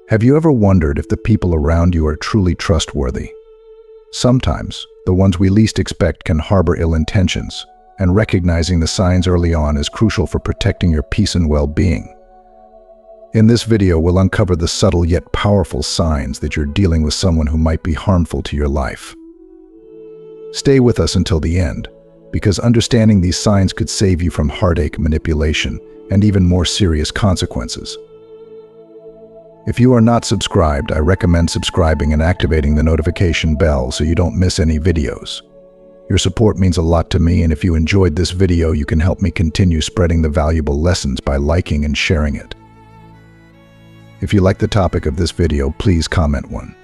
Have you ever wondered if the people around you are truly trustworthy? Sometimes, the ones we least expect can harbor ill intentions, and recognizing the signs early on is crucial for protecting your peace and well-being. In this video, we'll uncover the subtle yet powerful signs that you're dealing with someone who might be harmful to your life. Stay with us until the end, because understanding these signs could save you from heartache, manipulation, and even more serious consequences. If you are not subscribed, I recommend subscribing and activating the notification bell so you don't miss any videos. Your support means a lot to me, and if you enjoyed this video, you can help me continue spreading the valuable lessons by liking and sharing it. If you like the topic of this video, please comment 1.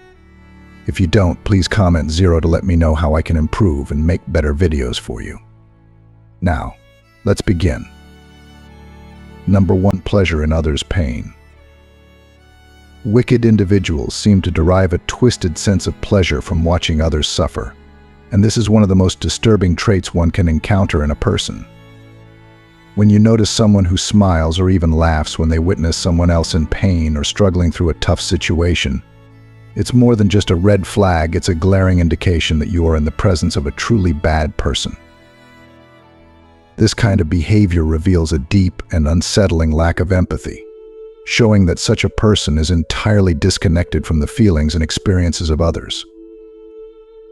If you don't, please comment 0 to let me know how I can improve and make better videos for you. Now, let's begin. Number 1. Pleasure in others' pain. Wicked individuals seem to derive a twisted sense of pleasure from watching others suffer, and this is one of the most disturbing traits one can encounter in a person. When you notice someone who smiles or even laughs when they witness someone else in pain or struggling through a tough situation, it's more than just a red flag, it's a glaring indication that you are in the presence of a truly bad person. This kind of behavior reveals a deep and unsettling lack of empathy, showing that such a person is entirely disconnected from the feelings and experiences of others.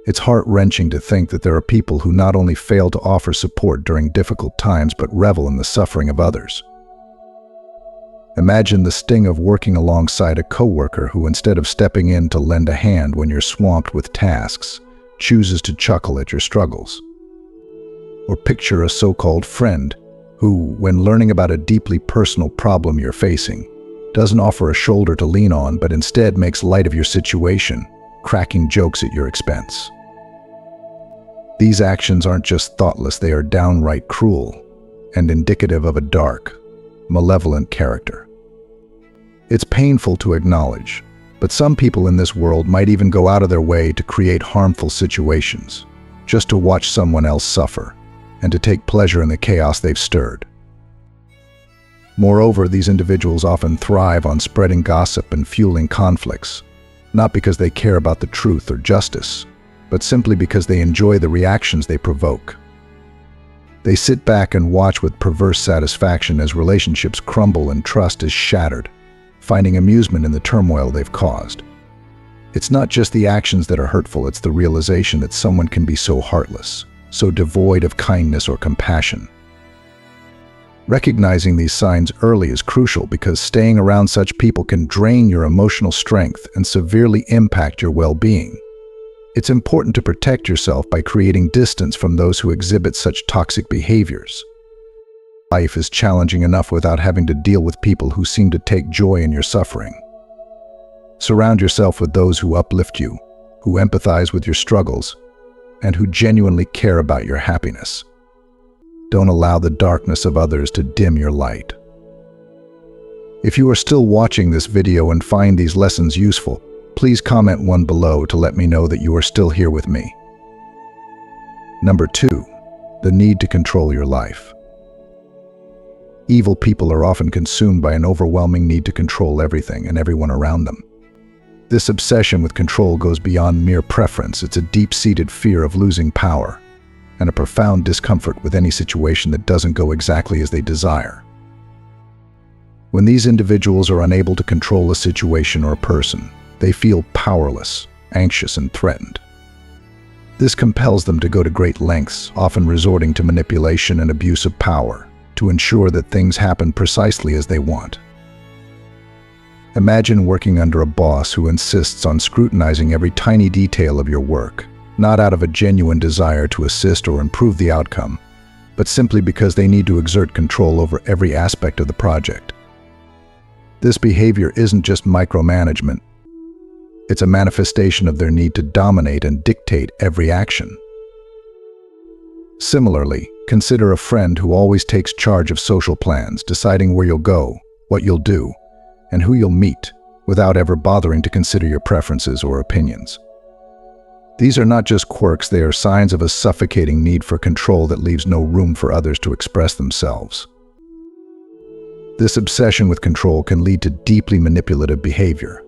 It's heart-wrenching to think that there are people who not only fail to offer support during difficult times but revel in the suffering of others. Imagine the sting of working alongside a coworker who, instead of stepping in to lend a hand when you're swamped with tasks, chooses to chuckle at your struggles. Or picture a so-called friend who, when learning about a deeply personal problem you're facing, doesn't offer a shoulder to lean on but instead makes light of your situation, cracking jokes at your expense. These actions aren't just thoughtless, they are downright cruel and indicative of a dark, malevolent character. It's painful to acknowledge, but some people in this world might even go out of their way to create harmful situations, just to watch someone else suffer, and to take pleasure in the chaos they've stirred. Moreover, these individuals often thrive on spreading gossip and fueling conflicts, not because they care about the truth or justice, but simply because they enjoy the reactions they provoke. They sit back and watch with perverse satisfaction as relationships crumble and trust is shattered, finding amusement in the turmoil they've caused. It's not just the actions that are hurtful, it's the realization that someone can be so heartless, so devoid of kindness or compassion. Recognizing these signs early is crucial because staying around such people can drain your emotional strength and severely impact your well-being. It's important to protect yourself by creating distance from those who exhibit such toxic behaviors. Life is challenging enough without having to deal with people who seem to take joy in your suffering. Surround yourself with those who uplift you, who empathize with your struggles, and who genuinely care about your happiness. Don't allow the darkness of others to dim your light. If you are still watching this video and find these lessons useful, please comment 1 below to let me know that you are still here with me. Number 2. The need to control your life. Evil people are often consumed by an overwhelming need to control everything and everyone around them. This obsession with control goes beyond mere preference. It's a deep-seated fear of losing power, and a profound discomfort with any situation that doesn't go exactly as they desire. When these individuals are unable to control a situation or a person, they feel powerless, anxious, and threatened. This compels them to go to great lengths, often resorting to manipulation and abuse of power, to ensure that things happen precisely as they want. Imagine working under a boss who insists on scrutinizing every tiny detail of your work, not out of a genuine desire to assist or improve the outcome, but simply because they need to exert control over every aspect of the project. This behavior isn't just micromanagement. It's a manifestation of their need to dominate and dictate every action. Similarly, consider a friend who always takes charge of social plans, deciding where you'll go, what you'll do, and who you'll meet, without ever bothering to consider your preferences or opinions. These are not just quirks, they are signs of a suffocating need for control that leaves no room for others to express themselves. This obsession with control can lead to deeply manipulative behavior,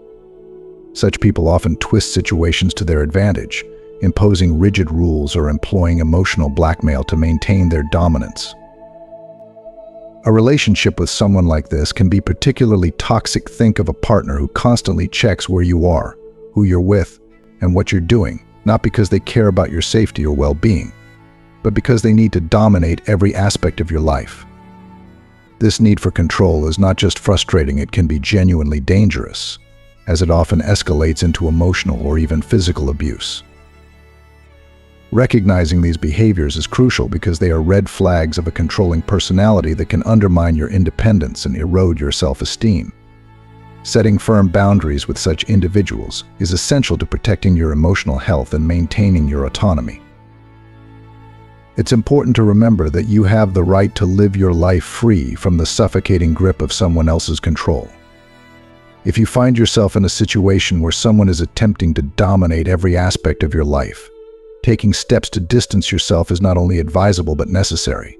Such people often twist situations to their advantage, imposing rigid rules or employing emotional blackmail to maintain their dominance. A relationship with someone like this can be particularly toxic. Think of a partner who constantly checks where you are, who you're with, and what you're doing, not because they care about your safety or well-being, but because they need to dominate every aspect of your life. This need for control is not just frustrating, it can be genuinely dangerous, as it often escalates into emotional or even physical abuse. Recognizing these behaviors is crucial because they are red flags of a controlling personality that can undermine your independence and erode your self-esteem. Setting firm boundaries with such individuals is essential to protecting your emotional health and maintaining your autonomy. It's important to remember that you have the right to live your life free from the suffocating grip of someone else's control. If you find yourself in a situation where someone is attempting to dominate every aspect of your life, taking steps to distance yourself is not only advisable but necessary.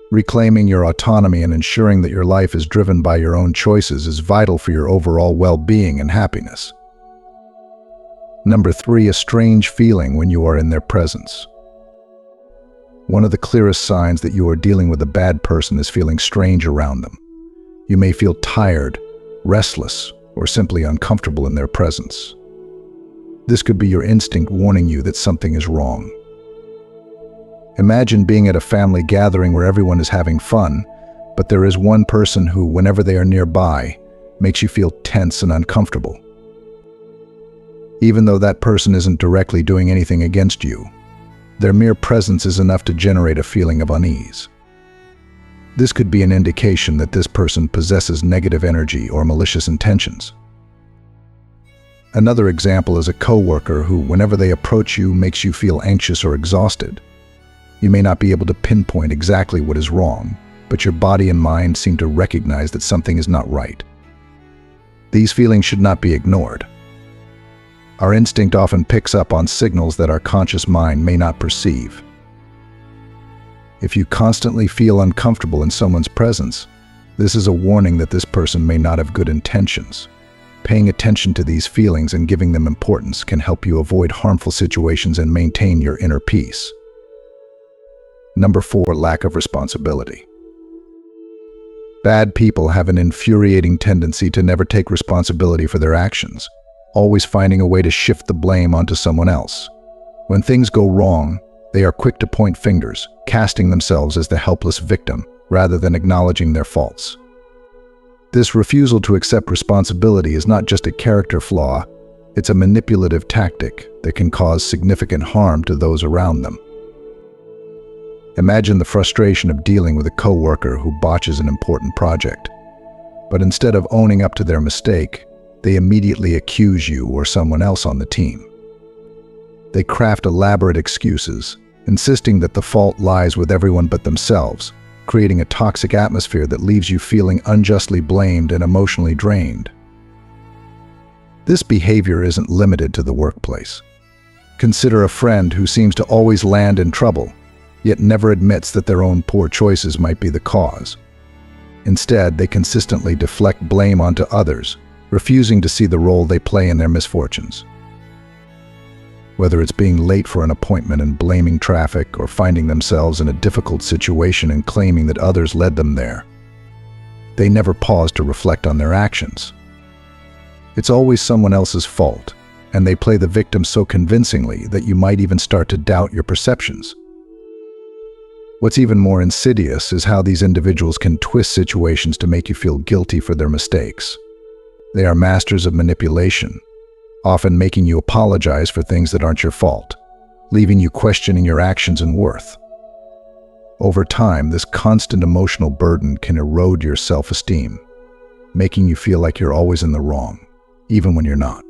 Reclaiming your autonomy and ensuring that your life is driven by your own choices is vital for your overall well-being and happiness. Number 3, a strange feeling when you are in their presence. One of the clearest signs that you are dealing with a bad person is feeling strange around them. You may feel tired, restless, or simply uncomfortable in their presence. This could be your instinct warning you that something is wrong. Imagine being at a family gathering where everyone is having fun, but there is one person who, whenever they are nearby, makes you feel tense and uncomfortable. Even though that person isn't directly doing anything against you, their mere presence is enough to generate a feeling of unease. This could be an indication that this person possesses negative energy or malicious intentions. Another example is a coworker who, whenever they approach you, makes you feel anxious or exhausted. You may not be able to pinpoint exactly what is wrong, but your body and mind seem to recognize that something is not right. These feelings should not be ignored. Our instinct often picks up on signals that our conscious mind may not perceive. If you constantly feel uncomfortable in someone's presence, this is a warning that this person may not have good intentions. Paying attention to these feelings and giving them importance can help you avoid harmful situations and maintain your inner peace. Number 4, lack of responsibility. Bad people have an infuriating tendency to never take responsibility for their actions, always finding a way to shift the blame onto someone else. When things go wrong, they are quick to point fingers, casting themselves as the helpless victim rather than acknowledging their faults. This refusal to accept responsibility is not just a character flaw, it's a manipulative tactic that can cause significant harm to those around them. Imagine the frustration of dealing with a coworker who botches an important project. But instead of owning up to their mistake, they immediately accuse you or someone else on the team. They craft elaborate excuses, insisting that the fault lies with everyone but themselves, creating a toxic atmosphere that leaves you feeling unjustly blamed and emotionally drained. This behavior isn't limited to the workplace. Consider a friend who seems to always land in trouble, yet never admits that their own poor choices might be the cause. Instead, they consistently deflect blame onto others, refusing to see the role they play in their misfortunes. Whether it's being late for an appointment and blaming traffic, or finding themselves in a difficult situation and claiming that others led them there, they never pause to reflect on their actions. It's always someone else's fault, and they play the victim so convincingly that you might even start to doubt your perceptions. What's even more insidious is how these individuals can twist situations to make you feel guilty for their mistakes. They are masters of manipulation, often making you apologize for things that aren't your fault, leaving you questioning your actions and worth. Over time, this constant emotional burden can erode your self-esteem, making you feel like you're always in the wrong, even when you're not.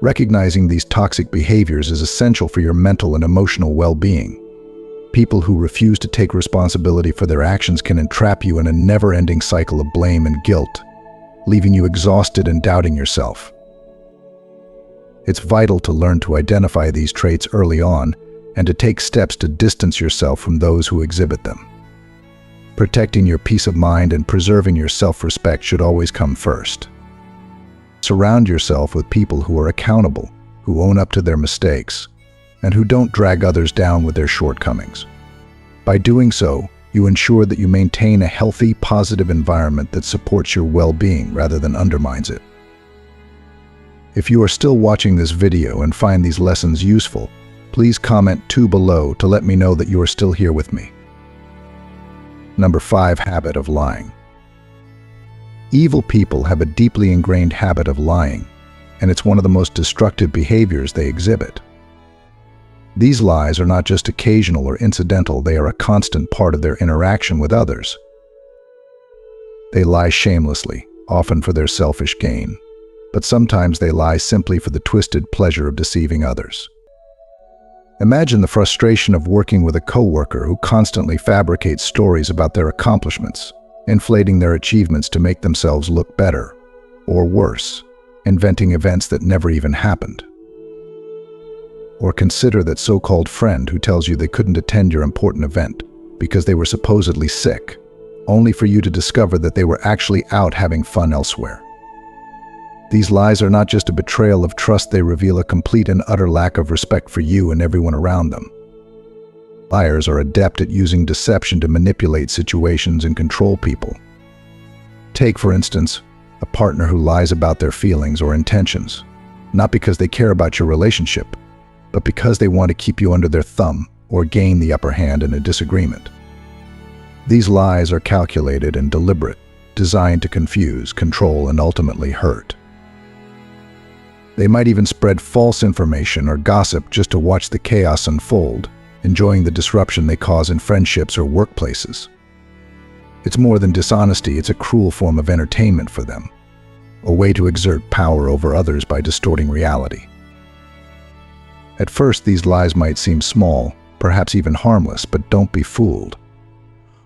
Recognizing these toxic behaviors is essential for your mental and emotional well-being. People who refuse to take responsibility for their actions can entrap you in a never-ending cycle of blame and guilt, leaving you exhausted and doubting yourself. It's vital to learn to identify these traits early on and to take steps to distance yourself from those who exhibit them. Protecting your peace of mind and preserving your self-respect should always come first. Surround yourself with people who are accountable, who own up to their mistakes, and who don't drag others down with their shortcomings. By doing so, you ensure that you maintain a healthy, positive environment that supports your well-being rather than undermines it. If you are still watching this video and find these lessons useful, please comment 2 below to let me know that you are still here with me. Number 5. Habit of lying. Evil people have a deeply ingrained habit of lying, and it's one of the most destructive behaviors they exhibit. These lies are not just occasional or incidental, they are a constant part of their interaction with others. They lie shamelessly, often for their selfish gain, but sometimes they lie simply for the twisted pleasure of deceiving others. Imagine the frustration of working with a coworker who constantly fabricates stories about their accomplishments, inflating their achievements to make themselves look better, or worse, inventing events that never even happened. Or consider that so-called friend who tells you they couldn't attend your important event because they were supposedly sick, only for you to discover that they were actually out having fun elsewhere. These lies are not just a betrayal of trust, they reveal a complete and utter lack of respect for you and everyone around them. Liars are adept at using deception to manipulate situations and control people. Take, for instance, a partner who lies about their feelings or intentions, not because they care about your relationship, but because they want to keep you under their thumb or gain the upper hand in a disagreement. These lies are calculated and deliberate, designed to confuse, control, and ultimately hurt. They might even spread false information or gossip just to watch the chaos unfold, enjoying the disruption they cause in friendships or workplaces. It's more than dishonesty, it's a cruel form of entertainment for them, a way to exert power over others by distorting reality. At first, these lies might seem small, perhaps even harmless, but don't be fooled.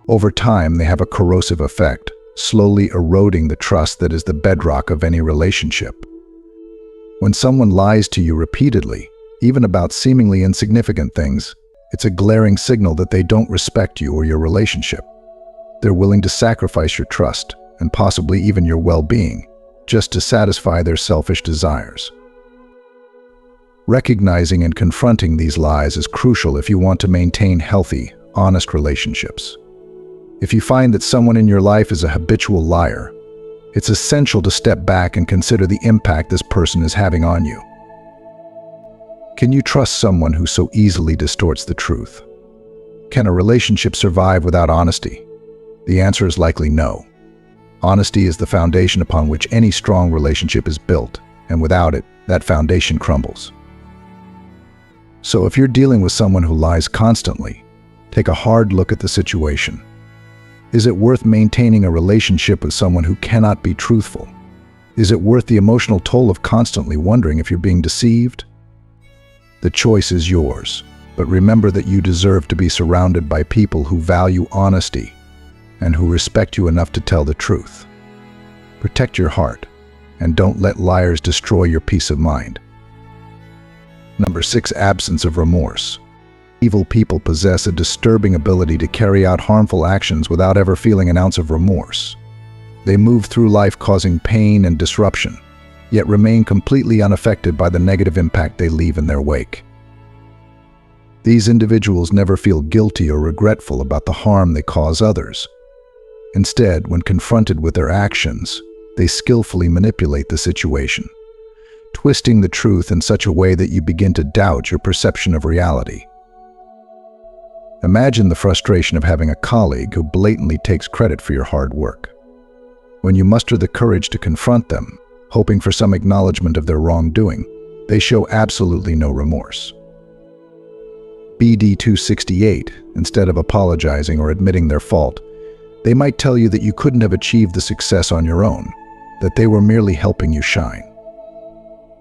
Over time, they have a corrosive effect, slowly eroding the trust that is the bedrock of any relationship. When someone lies to you repeatedly, even about seemingly insignificant things, it's a glaring signal that they don't respect you or your relationship. They're willing to sacrifice your trust, and possibly even your well-being, just to satisfy their selfish desires. Recognizing and confronting these lies is crucial if you want to maintain healthy, honest relationships. If you find that someone in your life is a habitual liar, it's essential to step back and consider the impact this person is having on you. Can you trust someone who so easily distorts the truth? Can a relationship survive without honesty? The answer is likely no. Honesty is the foundation upon which any strong relationship is built, and without it, that foundation crumbles. So if you're dealing with someone who lies constantly, take a hard look at the situation. Is it worth maintaining a relationship with someone who cannot be truthful? Is it worth the emotional toll of constantly wondering if you're being deceived? The choice is yours, but remember that you deserve to be surrounded by people who value honesty and who respect you enough to tell the truth. Protect your heart, and don't let liars destroy your peace of mind. Number 6. Absence of remorse. Evil people possess a disturbing ability to carry out harmful actions without ever feeling an ounce of remorse. They move through life causing pain and disruption, yet remain completely unaffected by the negative impact they leave in their wake. These individuals never feel guilty or regretful about the harm they cause others. Instead, when confronted with their actions, they skillfully manipulate the situation, twisting the truth in such a way that you begin to doubt your perception of reality. Imagine the frustration of having a colleague who blatantly takes credit for your hard work. When you muster the courage to confront them, hoping for some acknowledgement of their wrongdoing, they show absolutely no remorse. BD 268, instead of apologizing or admitting their fault, they might tell you that you couldn't have achieved the success on your own, that they were merely helping you shine.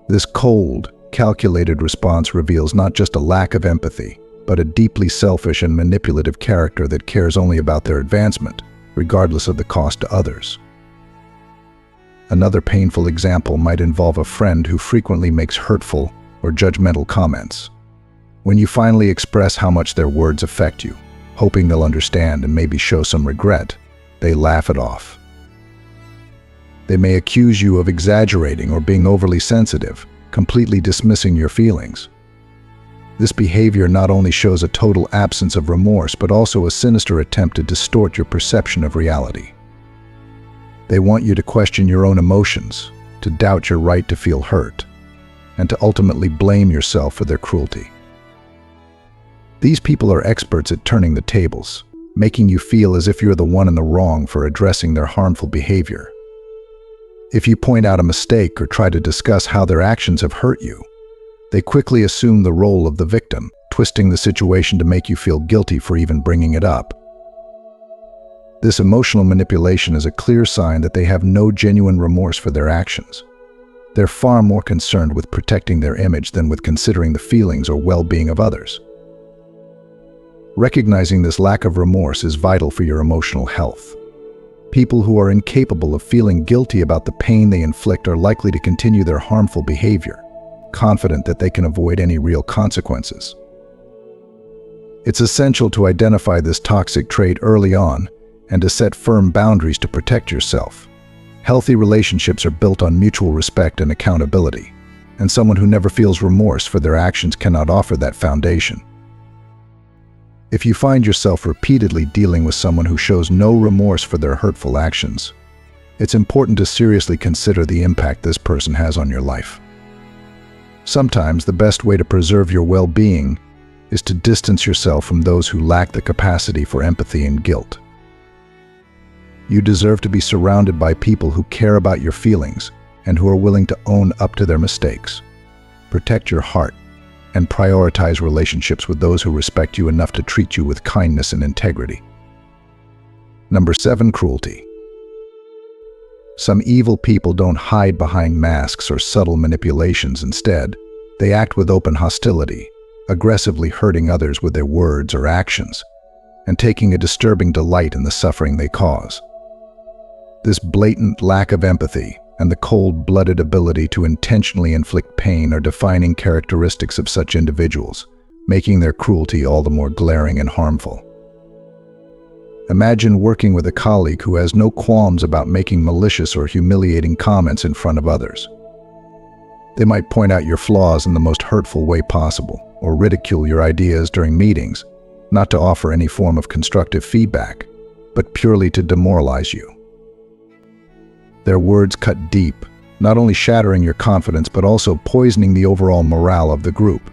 This cold, calculated response reveals not just a lack of empathy, but a deeply selfish and manipulative character that cares only about their advancement, regardless of the cost to others. Another painful example might involve a friend who frequently makes hurtful or judgmental comments. When you finally express how much their words affect you, hoping they'll understand and maybe show some regret, they laugh it off. They may accuse you of exaggerating or being overly sensitive, completely dismissing your feelings. This behavior not only shows a total absence of remorse, but also a sinister attempt to distort your perception of reality. They want you to question your own emotions, to doubt your right to feel hurt, and to ultimately blame yourself for their cruelty. These people are experts at turning the tables, making you feel as if you're the one in the wrong for addressing their harmful behavior. If you point out a mistake or try to discuss how their actions have hurt you, they quickly assume the role of the victim, twisting the situation to make you feel guilty for even bringing it up. This emotional manipulation is a clear sign that they have no genuine remorse for their actions. They're far more concerned with protecting their image than with considering the feelings or well-being of others. Recognizing this lack of remorse is vital for your emotional health. People who are incapable of feeling guilty about the pain they inflict are likely to continue their harmful behavior, confident that they can avoid any real consequences. It's essential to identify this toxic trait early on and to set firm boundaries to protect yourself. Healthy relationships are built on mutual respect and accountability, and someone who never feels remorse for their actions cannot offer that foundation. If you find yourself repeatedly dealing with someone who shows no remorse for their hurtful actions, it's important to seriously consider the impact this person has on your life. Sometimes the best way to preserve your well-being is to distance yourself from those who lack the capacity for empathy and guilt. You deserve to be surrounded by people who care about your feelings and who are willing to own up to their mistakes. Protect your heart and prioritize relationships with those who respect you enough to treat you with kindness and integrity. Number 7, cruelty. Some evil people don't hide behind masks or subtle manipulations. Instead, they act with open hostility, aggressively hurting others with their words or actions, and taking a disturbing delight in the suffering they cause. This blatant lack of empathy and the cold-blooded ability to intentionally inflict pain are defining characteristics of such individuals, making their cruelty all the more glaring and harmful. Imagine working with a colleague who has no qualms about making malicious or humiliating comments in front of others. They might point out your flaws in the most hurtful way possible, or ridicule your ideas during meetings, not to offer any form of constructive feedback, but purely to demoralize you. Their words cut deep, not only shattering your confidence but also poisoning the overall morale of the group.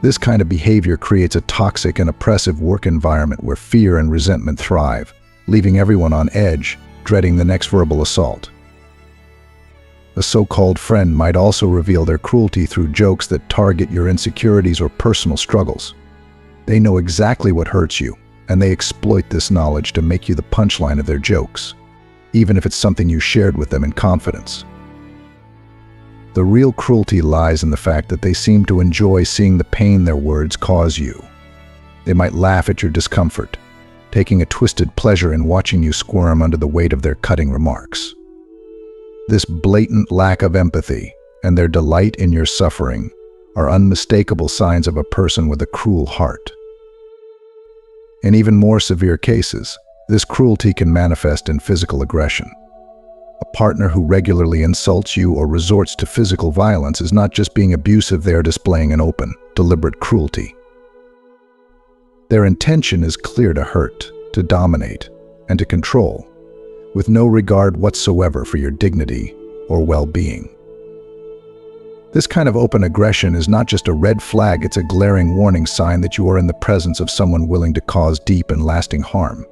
This kind of behavior creates a toxic and oppressive work environment where fear and resentment thrive, leaving everyone on edge, dreading the next verbal assault. A so-called friend might also reveal their cruelty through jokes that target your insecurities or personal struggles. They know exactly what hurts you, and they exploit this knowledge to make you the punchline of their jokes, even if it's something you shared with them in confidence. The real cruelty lies in the fact that they seem to enjoy seeing the pain their words cause you. They might laugh at your discomfort, taking a twisted pleasure in watching you squirm under the weight of their cutting remarks. This blatant lack of empathy and their delight in your suffering are unmistakable signs of a person with a cruel heart. In even more severe cases, this cruelty can manifest in physical aggression. A partner who regularly insults you or resorts to physical violence is not just being abusive, they are displaying an open, deliberate cruelty. Their intention is clear: to hurt, to dominate, and to control, with no regard whatsoever for your dignity or well-being. This kind of open aggression is not just a red flag, it's a glaring warning sign that you are in the presence of someone willing to cause deep and lasting harm.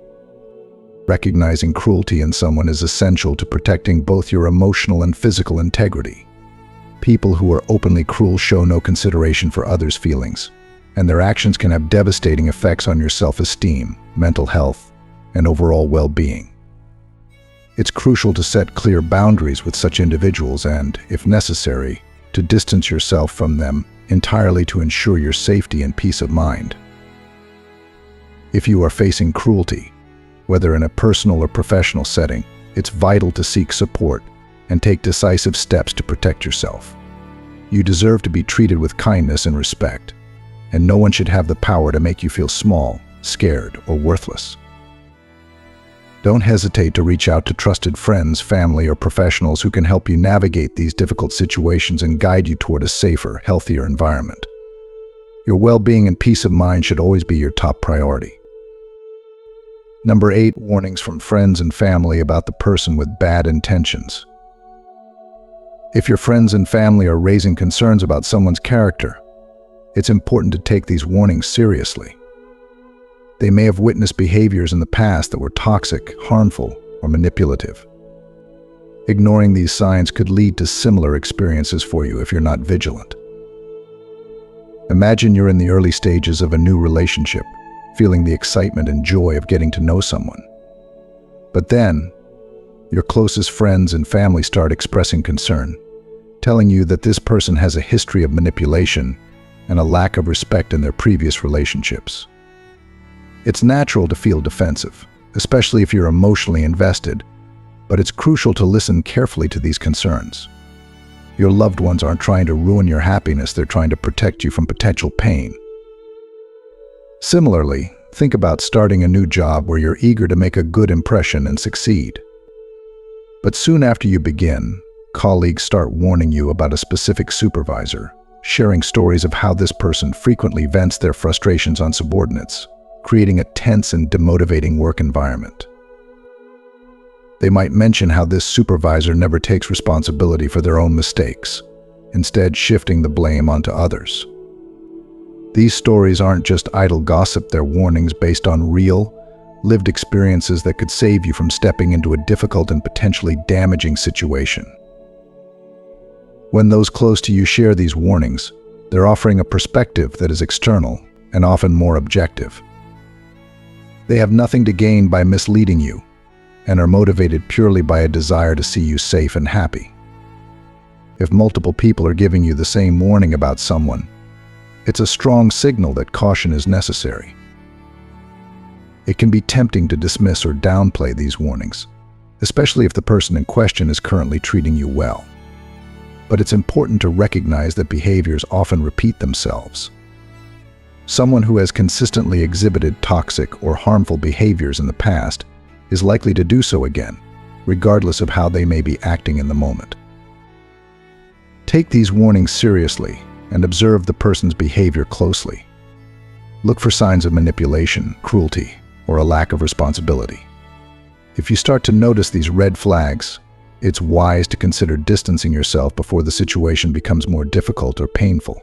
Recognizing cruelty in someone is essential to protecting both your emotional and physical integrity. People who are openly cruel show no consideration for others' feelings, and their actions can have devastating effects on your self-esteem, mental health, and overall well-being. It's crucial to set clear boundaries with such individuals and, if necessary, to distance yourself from them entirely to ensure your safety and peace of mind. If you are facing cruelty, whether in a personal or professional setting, it's vital to seek support and take decisive steps to protect yourself. You deserve to be treated with kindness and respect, and no one should have the power to make you feel small, scared, or worthless. Don't hesitate to reach out to trusted friends, family, or professionals who can help you navigate these difficult situations and guide you toward a safer, healthier environment. Your well-being and peace of mind should always be your top priority. Number 8, warnings from friends and family about the person with bad intentions. If your friends and family are raising concerns about someone's character, it's important to take these warnings seriously. They may have witnessed behaviors in the past that were toxic, harmful, or manipulative. Ignoring these signs could lead to similar experiences for you if you're not vigilant. Imagine you're in the early stages of a new relationship, feeling the excitement and joy of getting to know someone. But then, your closest friends and family start expressing concern, telling you that this person has a history of manipulation and a lack of respect in their previous relationships. It's natural to feel defensive, especially if you're emotionally invested, but it's crucial to listen carefully to these concerns. Your loved ones aren't trying to ruin your happiness, they're trying to protect you from potential pain. Similarly, think about starting a new job where you're eager to make a good impression and succeed. But soon after you begin, colleagues start warning you about a specific supervisor, sharing stories of how this person frequently vents their frustrations on subordinates, creating a tense and demotivating work environment. They might mention how this supervisor never takes responsibility for their own mistakes, instead shifting the blame onto others. These stories aren't just idle gossip, they're warnings based on real, lived experiences that could save you from stepping into a difficult and potentially damaging situation. When those close to you share these warnings, they're offering a perspective that is external and often more objective. They have nothing to gain by misleading you and are motivated purely by a desire to see you safe and happy. If multiple people are giving you the same warning about someone, it's a strong signal that caution is necessary. It can be tempting to dismiss or downplay these warnings, especially if the person in question is currently treating you well. But it's important to recognize that behaviors often repeat themselves. Someone who has consistently exhibited toxic or harmful behaviors in the past is likely to do so again, regardless of how they may be acting in the moment. Take these warnings seriously and observe the person's behavior closely. Look for signs of manipulation, cruelty, or a lack of responsibility. If you start to notice these red flags, it's wise to consider distancing yourself before the situation becomes more difficult or painful.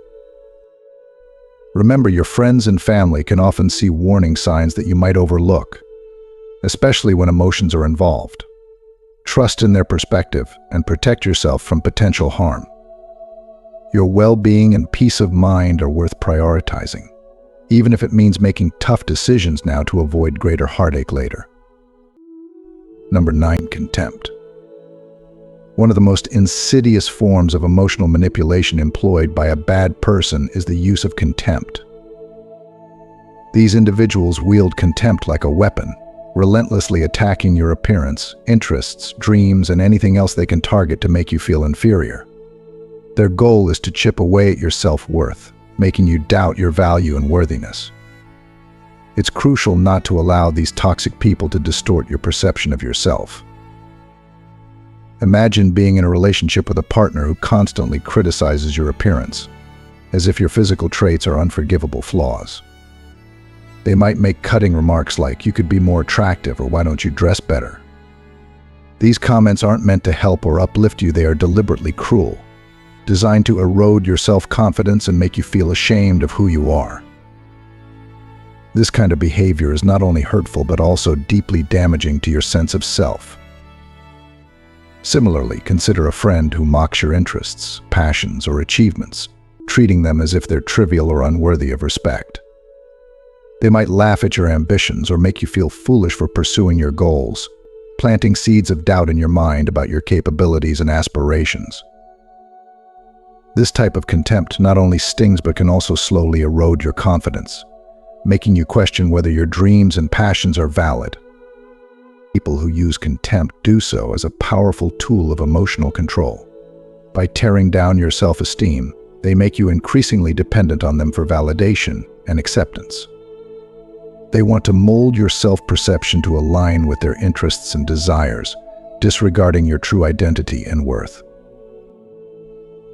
Remember, your friends and family can often see warning signs that you might overlook, especially when emotions are involved. Trust in their perspective and protect yourself from potential harm. Your well-being and peace of mind are worth prioritizing, even if it means making tough decisions now to avoid greater heartache later. Number 9, contempt. One of the most insidious forms of emotional manipulation employed by a bad person is the use of contempt. These individuals wield contempt like a weapon, relentlessly attacking your appearance, interests, dreams, and anything else they can target to make you feel inferior. Their goal is to chip away at your self-worth, making you doubt your value and worthiness. It's crucial not to allow these toxic people to distort your perception of yourself. Imagine being in a relationship with a partner who constantly criticizes your appearance, as if your physical traits are unforgivable flaws. They might make cutting remarks like, "You could be more attractive," or "Why don't you dress better?" These comments aren't meant to help or uplift you, they are deliberately cruel, designed to erode your self-confidence and make you feel ashamed of who you are. This kind of behavior is not only hurtful but also deeply damaging to your sense of self. Similarly, consider a friend who mocks your interests, passions, or achievements, treating them as if they're trivial or unworthy of respect. They might laugh at your ambitions or make you feel foolish for pursuing your goals, planting seeds of doubt in your mind about your capabilities and aspirations. This type of contempt not only stings but can also slowly erode your confidence, making you question whether your dreams and passions are valid. People who use contempt do so as a powerful tool of emotional control. By tearing down your self-esteem, they make you increasingly dependent on them for validation and acceptance. They want to mold your self-perception to align with their interests and desires, disregarding your true identity and worth.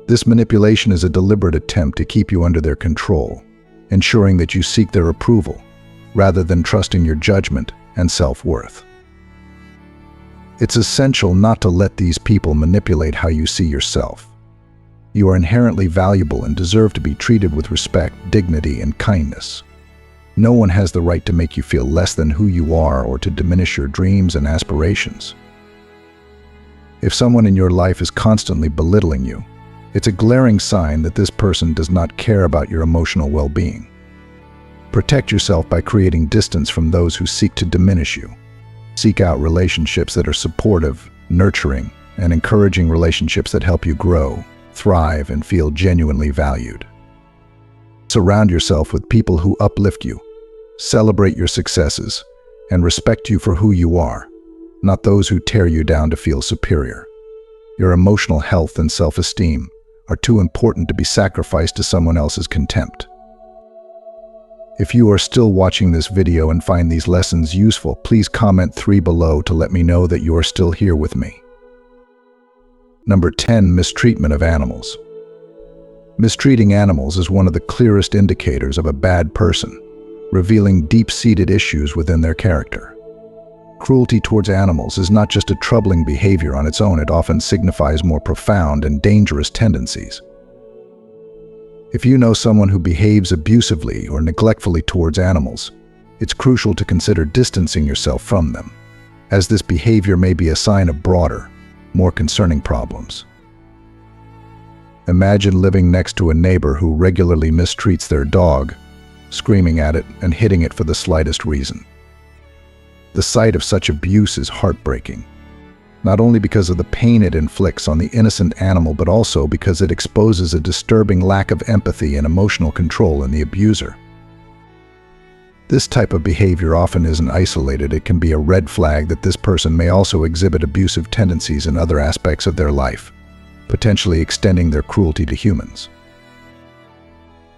This manipulation is a deliberate attempt to keep you under their control, ensuring that you seek their approval, rather than trusting your judgment and self-worth. It's essential not to let these people manipulate how you see yourself. You are inherently valuable and deserve to be treated with respect, dignity, and kindness. No one has the right to make you feel less than who you are or to diminish your dreams and aspirations. If someone in your life is constantly belittling you, it's a glaring sign that this person does not care about your emotional well-being. Protect yourself by creating distance from those who seek to diminish you. Seek out relationships that are supportive, nurturing, and encouraging relationships that help you grow, thrive, and feel genuinely valued. Surround yourself with people who uplift you, celebrate your successes, and respect you for who you are, not those who tear you down to feel superior. Your emotional health and self-esteem are too important to be sacrificed to someone else's contempt. If you are still watching this video and find these lessons useful, please comment 3 below to let me know that you are still here with me. Number 10. Mistreatment of animals. Mistreating animals is one of the clearest indicators of a bad person, revealing deep-seated issues within their character. Cruelty towards animals is not just a troubling behavior on its own, it often signifies more profound and dangerous tendencies. If you know someone who behaves abusively or neglectfully towards animals, it's crucial to consider distancing yourself from them, as this behavior may be a sign of broader, more concerning problems. Imagine living next to a neighbor who regularly mistreats their dog, screaming at it and hitting it for the slightest reason. The sight of such abuse is heartbreaking, not only because of the pain it inflicts on the innocent animal, but also because it exposes a disturbing lack of empathy and emotional control in the abuser. This type of behavior often isn't isolated. It can be a red flag that this person may also exhibit abusive tendencies in other aspects of their life, potentially extending their cruelty to humans.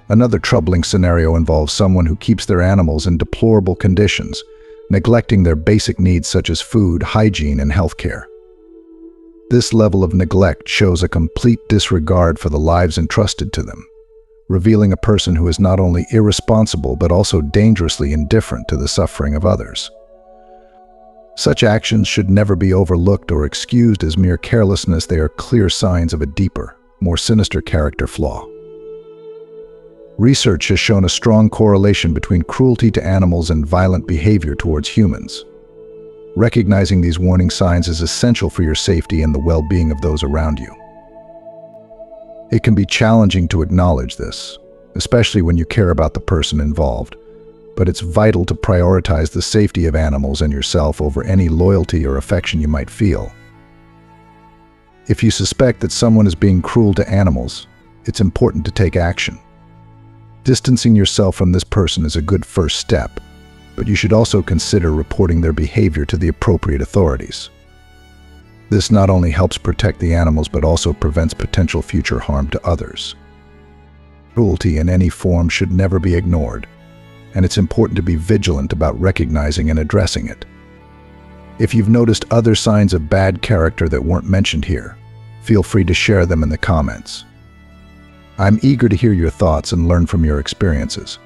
Another troubling scenario involves someone who keeps their animals in deplorable conditions, neglecting their basic needs such as food, hygiene, and healthcare. This level of neglect shows a complete disregard for the lives entrusted to them, revealing a person who is not only irresponsible but also dangerously indifferent to the suffering of others. Such actions should never be overlooked or excused as mere carelessness. They are clear signs of a deeper, more sinister character flaw. Research has shown a strong correlation between cruelty to animals and violent behavior towards humans. Recognizing these warning signs is essential for your safety and the well-being of those around you. It can be challenging to acknowledge this, especially when you care about the person involved, but it's vital to prioritize the safety of animals and yourself over any loyalty or affection you might feel. If you suspect that someone is being cruel to animals, it's important to take action. Distancing yourself from this person is a good first step, but you should also consider reporting their behavior to the appropriate authorities. This not only helps protect the animals but also prevents potential future harm to others. Cruelty in any form should never be ignored, and it's important to be vigilant about recognizing and addressing it. If you've noticed other signs of bad character that weren't mentioned here, feel free to share them in the comments. I'm eager to hear your thoughts and learn from your experiences.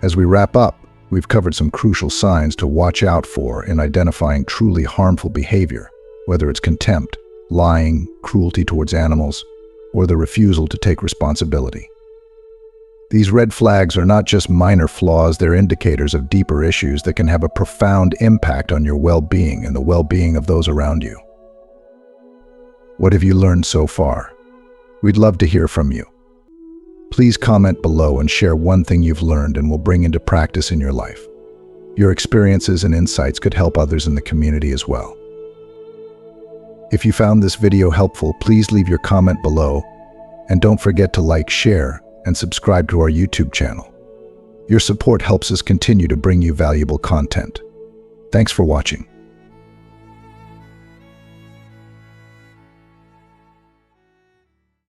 As we wrap up, we've covered some crucial signs to watch out for in identifying truly harmful behavior, whether it's contempt, lying, cruelty towards animals, or the refusal to take responsibility. These red flags are not just minor flaws, they're indicators of deeper issues that can have a profound impact on your well-being and the well-being of those around you. What have you learned so far? We'd love to hear from you. Please comment below and share one thing you've learned and will bring into practice in your life. Your experiences and insights could help others in the community as well. If you found this video helpful, please leave your comment below, and don't forget to like, share, and subscribe to our YouTube channel. Your support helps us continue to bring you valuable content. Thanks for watching.